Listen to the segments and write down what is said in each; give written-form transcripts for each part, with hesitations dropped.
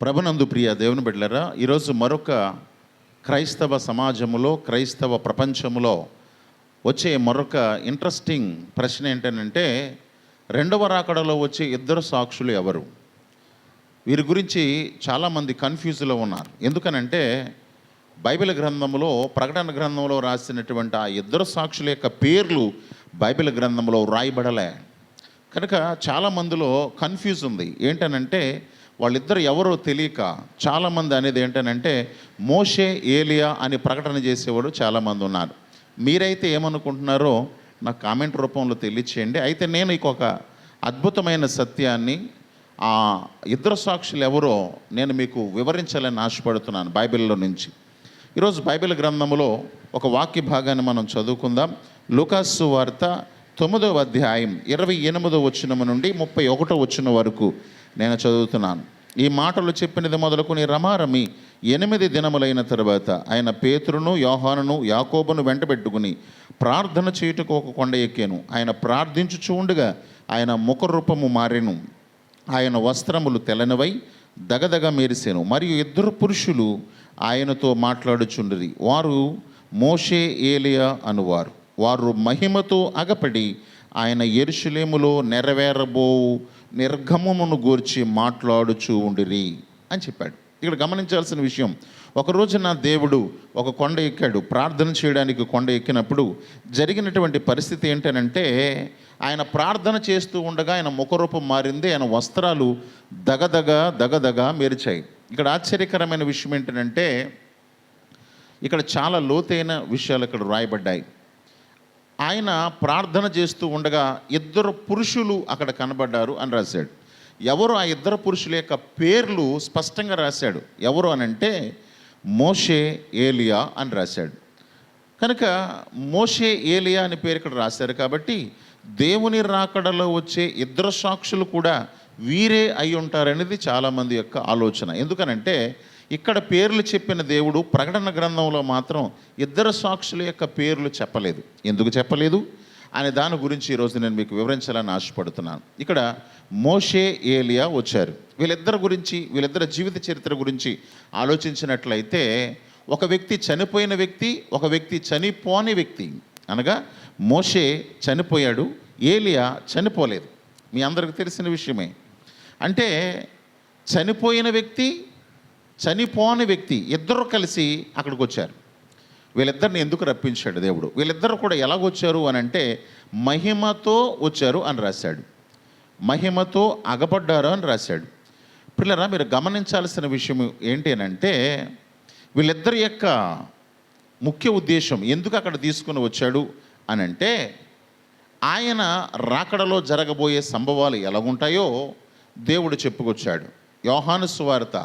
ప్రభునందు ప్రియ దేవుని బిడ్డలారా, ఈరోజు మరొక క్రైస్తవ సమాజములో, క్రైస్తవ ప్రపంచములో వచ్చే మరొక ఇంట్రెస్టింగ్ ప్రశ్న ఏంటంటే, రెండవ రాకడలో వచ్చే ఇద్దరు సాక్షులు ఎవరు? వీరి గురించి చాలామంది కన్ఫ్యూజ్లో ఉన్నారు. ఎందుకనంటే బైబిల్ గ్రంథంలో, ప్రకటన గ్రంథంలో రాసినటువంటి ఆ ఇద్దరు సాక్షుల యొక్క పేర్లు బైబిల్ గ్రంథంలో రాయబడలే. కనుక చాలామందిలో కన్ఫ్యూజ్ ఉంది. ఏంటనంటే వాళ్ళిద్దరు ఎవరో తెలియక చాలామంది అనేది ఏంటనంటే మోషే, ఏలియా అని ప్రకటన చేసేవాడు చాలామంది ఉన్నారు. మీరైతే ఏమనుకుంటున్నారో నాకు కామెంట్ రూపంలో తెలియచేయండి. అయితే నేను ఒక అద్భుతమైన సత్యాన్ని, ఆ ఇద్దరు సాక్షులు ఎవరో నేను మీకు వివరించాలని ఆశపడుతున్నాను బైబిల్లో నుంచి. ఈరోజు బైబిల్ గ్రంథంలో ఒక వాక్య భాగాన్ని మనం చదువుకుందాం. లూకాసు వార్త 9వ అధ్యాయం 28వ వచనం నుండి 31వ వచనం వరకు నేను చదువుతున్నాను. ఈ మాటలు చెప్పినది మొదలుకొని రమారమి 8 దినములైన తర్వాత ఆయన పేతురును, యోహానును, యాకోబును వెంటబెట్టుకుని ప్రార్థన చేయుటకు ఒక కొండ ఎక్కాను. ఆయన ప్రార్థించుచూ ఉండగా ఆయన ముఖరూపము మారెను. ఆయన వస్త్రములు తెల్లనివై దగదగ మెరిసెను. మరియు ఇద్దరు పురుషులు ఆయనతో మాట్లాడుచుండిరి. వారు మోషే, ఏలియా అనువారు. వారు మహిమతో అగపడి ఆయన యెరూషలేములో నెరవేరబోవు నిర్గమమును గూర్చి మాట్లాడుచూ ఉండిరి అని చెప్పాడు. ఇక్కడ గమనించాల్సిన విషయం, ఒకరోజు నా దేవుడు ఒక కొండ ఎక్కాడు. ప్రార్థన చేయడానికి కొండ ఎక్కినప్పుడు జరిగినటువంటి పరిస్థితి ఏంటనంటే, ఆయన ప్రార్థన చేస్తూ ఉండగా ఆయన ముఖరూపం మారింది. ఆయన వస్త్రాలు దగదగ మెరిచాయి. ఇక్కడ ఆశ్చర్యకరమైన విషయం ఏంటంటే, ఇక్కడ చాలా లోతైన విషయాలు ఇక్కడ రాయబడ్డాయి. ఆయన ప్రార్థన చేస్తూ ఉండగా ఇద్దరు పురుషులు అక్కడ కనబడ్డారు అని రాశాడు. ఎవరు ఆ ఇద్దరు పురుషుల యొక్క పేర్లు స్పష్టంగా రాశాడు. ఎవరు అనంటే మోషే, ఏలియా అని రాశాడు. కనుక మోషే, ఏలియా అని పేరు ఇక్కడ రాశారు. కాబట్టి దేవుని రాకడలో వచ్చే ఇద్దరు సాక్షులు కూడా వీరే అయి ఉంటారనేది చాలామంది యొక్క ఆలోచన. ఎందుకనంటే ఇక్కడ పేర్లు చెప్పిన దేవుడు ప్రకటన గ్రంథంలో మాత్రం ఇద్దరు సాక్షుల యొక్క పేర్లు చెప్పలేదు. ఎందుకు చెప్పలేదు అనే దాని గురించి ఈరోజు నేను మీకు వివరించాలని ఆశపడుతున్నాను. ఇక్కడ మోషే, ఏలియా వచ్చారు. వీళ్ళిద్దరి గురించి, వీళ్ళిద్దరి జీవిత చరిత్ర గురించి ఆలోచించినట్లయితే, ఒక వ్యక్తి చనిపోయిన వ్యక్తి, ఒక వ్యక్తి చనిపోని వ్యక్తి. అనగా మోషే చనిపోయాడు, ఏలియా చనిపోలేదు. మీ అందరికీ తెలిసిన విషయమే. అంటే చనిపోయిన వ్యక్తి, చనిపోని వ్యక్తి ఇద్దరు కలిసి అక్కడికి వచ్చారు. వీళ్ళిద్దరిని ఎందుకు రప్పించాడు దేవుడు? వీళ్ళిద్దరు కూడా ఎలాగొచ్చారు అని అంటే మహిమతో వచ్చారు అని రాశాడు. మహిమతో అగపడ్డారు అని రాశాడు. పిల్లరా, మీరు గమనించాల్సిన విషయం ఏంటి అని అంటే, వీళ్ళిద్దరి యొక్క ముఖ్య ఉద్దేశం ఎందుకు అక్కడ తీసుకుని వచ్చాడు అని అంటే, ఆయన రాకడలో జరగబోయే సంభవాలు ఎలాగుంటాయో దేవుడు చెప్పుకొచ్చాడు. యోహాను సువార్త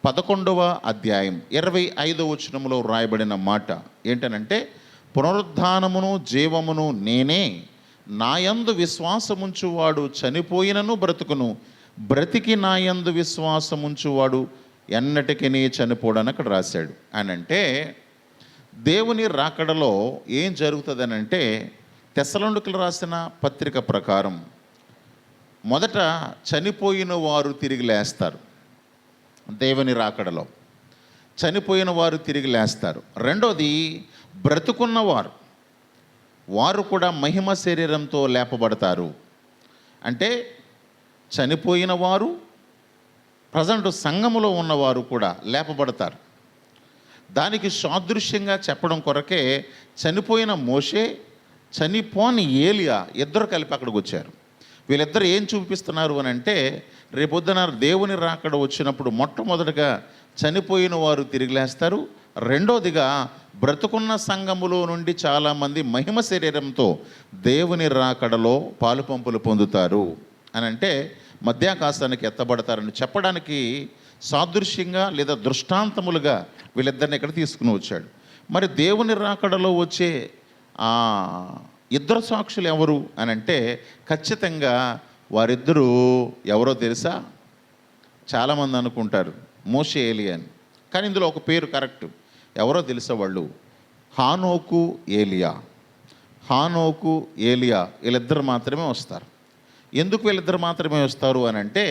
11వ అధ్యాయం 25వ వచనంలో రాయబడిన మాట ఏంటనంటే, పునరుద్ధానమును జీవమును నేనే, నాయందు విశ్వాసముంచువాడు చనిపోయినను బ్రతుకును, బ్రతికి నాయందు విశ్వాసముంచువాడు ఎన్నటికీ చనిపోడని అక్కడ రాశాడు. అని అంటే దేవుని రాకడలో ఏం జరుగుతుందనంటే, తెస్సలోనికలు రాసిన పత్రిక ప్రకారం మొదట చనిపోయిన వారు తిరిగి లేస్తారు. దేవుని రాకడలో చనిపోయిన వారు తిరిగి లేస్తారు. రెండోది బ్రతుకున్నవారు, వారు కూడా మహిమ శరీరంతో లేపబడతారు. అంటే చనిపోయిన వారు, ప్రజెంట్ సంఘములో ఉన్నవారు కూడా లేపబడతారు. దానికి సాదృశ్యంగా చెప్పడం కొరకే చనిపోయిన మోషే, చనిపోని ఏలియా ఇద్దరు కలిపి అక్కడికి వచ్చారు. వీళ్ళిద్దరు ఏం చూపిస్తున్నారు అని అంటే, రేపొద్దున దేవుని రాకడ వచ్చినప్పుడు మొట్టమొదటిగా చనిపోయిన వారు తిరిగి లేస్తారు. రెండోదిగా బ్రతుకున్న సంఘములో నుండి చాలామంది మహిమ శరీరంతో దేవుని రాకడలో పాలు పంపులు పొందుతారు అని అంటే మధ్యాకాశానికి ఎత్తబడతారని చెప్పడానికి సాదృశ్యంగా లేదా దృష్టాంతములుగా వీళ్ళిద్దరిని ఇక్కడ తీసుకుని వచ్చాడు. మరి దేవుని రాకడలో వచ్చే ఇద్దరు సాక్షులు ఎవరు అని అంటే, ఖచ్చితంగా వారిద్దరూ ఎవరో తెలుసా? చాలామంది అనుకుంటారు మోషే, ఏలియా అని. కానీ ఇందులో ఒక పేరు కరెక్ట్. ఎవరో తెలుసా? వాళ్ళు హానోకు, ఏలియా. హానోకు, ఏలియా వీళ్ళిద్దరు మాత్రమే వస్తారు. ఎందుకు వీళ్ళిద్దరు మాత్రమే వస్తారు అని అంటే,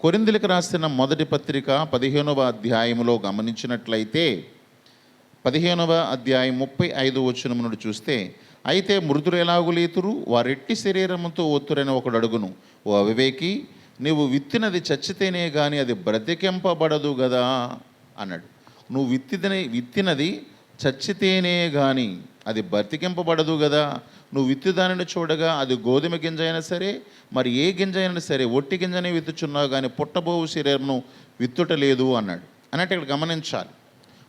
కొరింథీయులకు రాసిన మొదటి పత్రిక 15వ అధ్యాయములో గమనించినట్లయితే 15వ అధ్యాయం 35 వచనం నుండి చూస్తే, అయితే మృతులు ఎలాగు లేతురు, వారెట్టి శరీరముతో ఒత్తురని ఒకడు అడుగును, ఓ అవివేకి, నీవు విత్తినది చచ్చితేనే కానీ అది బ్రతికింపబడదు కదా అన్నాడు. నువ్వు విత్తినది చచ్చితేనే కానీ అది బ్రతికింపబడదు కదా. నువ్వు విత్తి దానిని చూడగా అది గోధుమ గింజ అయినా సరే, మరి ఏ గింజ అయినా సరే, ఒట్టి గింజనే విత్తుచున్నావు కానీ పుట్టబోవు శరీరమును విత్తుట లేదు అన్నాడు. అన్నట్టు ఇక్కడ గమనించాలి.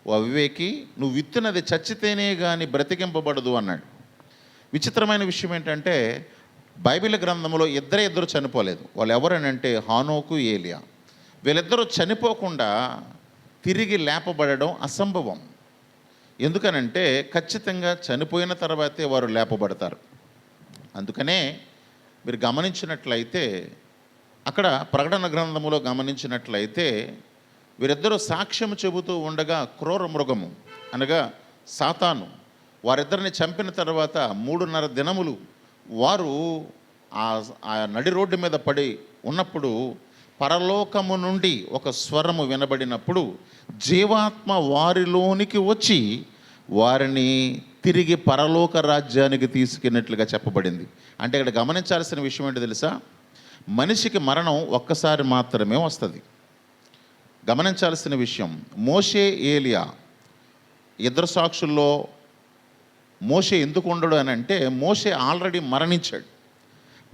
ఓ అవివేకి, నువ్వు విత్తినది చచ్చితేనే కానీ బ్రతికింపబడదు అన్నాడు. విచిత్రమైన విషయం ఏంటంటే, బైబిల్ గ్రంథంలో ఇద్దరు చనిపోలేదు. వాళ్ళు ఎవరనంటే హానోకు, ఏలియా. వీళ్ళిద్దరూ చనిపోకుండా తిరిగి లేపబడడం అసంభవం. ఎందుకనంటే ఖచ్చితంగా చనిపోయిన తర్వాతే వారు లేపబడతారు. అందుకనే మీరు గమనించినట్లయితే, అక్కడ ప్రకటన గ్రంథములో గమనించినట్లయితే, వీరిద్దరూ సాక్ష్యం చెబుతూ ఉండగా క్రూర మృగము అనగా సాతాను వారిద్దరిని చంపిన తర్వాత 3.5 దినములు వారు ఆ నడి రోడ్డు మీద పడి ఉన్నప్పుడు పరలోకము నుండి ఒక స్వరము వినబడినప్పుడు జీవాత్మ వారిలోనికి వచ్చి వారిని తిరిగి పరలోక రాజ్యానికి తీసుకెళ్ళినట్లుగా చెప్పబడింది. అంటే ఇక్కడ గమనించాల్సిన విషయం ఏంటో తెలుసా? మనిషికి మరణం ఒక్కసారి మాత్రమే వస్తుంది. గమనించాల్సిన విషయం, మోషే, ఏలియా ఇద్దరు సాక్షుల్లో మోషే ఎందుకు ఉండడు అని అంటే, మోషే ఆల్రెడీ మరణించాడు.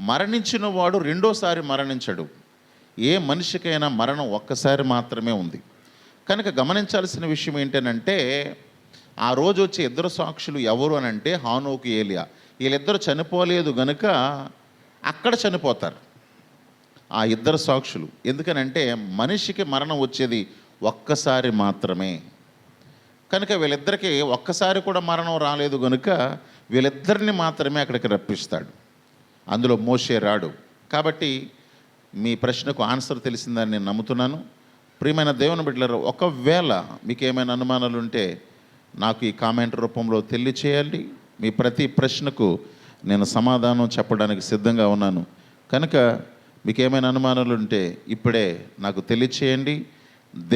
మరణించిన వాడు రెండోసారి మరణించడు. ఏ మనిషికైనా మరణం ఒక్కసారి మాత్రమే ఉంది. కనుక గమనించాల్సిన విషయం ఏంటనంటే, ఆ రోజు వచ్చే ఇద్దరు సాక్షులు ఎవరు అని అంటే హానోకు, ఏలియా. వీళ్ళిద్దరు చనిపోలేదు గనుక అక్కడ చనిపోతారు ఆ ఇద్దరు సాక్షులు. ఎందుకనంటే మనిషికి మరణం వచ్చేది ఒక్కసారి మాత్రమే. కనుక వీళ్ళిద్దరికీ ఒక్కసారి కూడా మరణం రాలేదు కనుక వీళ్ళిద్దరిని మాత్రమే అక్కడికి రప్పిస్తాడు. అందులో మోషే రాడు. కాబట్టి మీ ప్రశ్నకు ఆన్సర్ తెలిసిందని నేను నమ్ముతున్నాను. ప్రియమైన దేవుని బిడ్డలారా, ఒకవేళ మీకు ఏమైనా అనుమానాలు ఉంటే నాకు ఈ కామెంట్ రూపంలో తెలియచేయాలి. మీ ప్రతి ప్రశ్నకు నేను సమాధానం చెప్పడానికి సిద్ధంగా ఉన్నాను. కనుక మీకు ఏమైనా అనుమానాలు ఉంటే ఇప్పుడే నాకు తెలియచేయండి.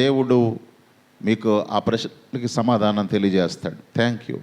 దేవుడు మీకు ఆ ప్రశ్నకి సమాధానం తెలియజేస్తాడు. Thank you.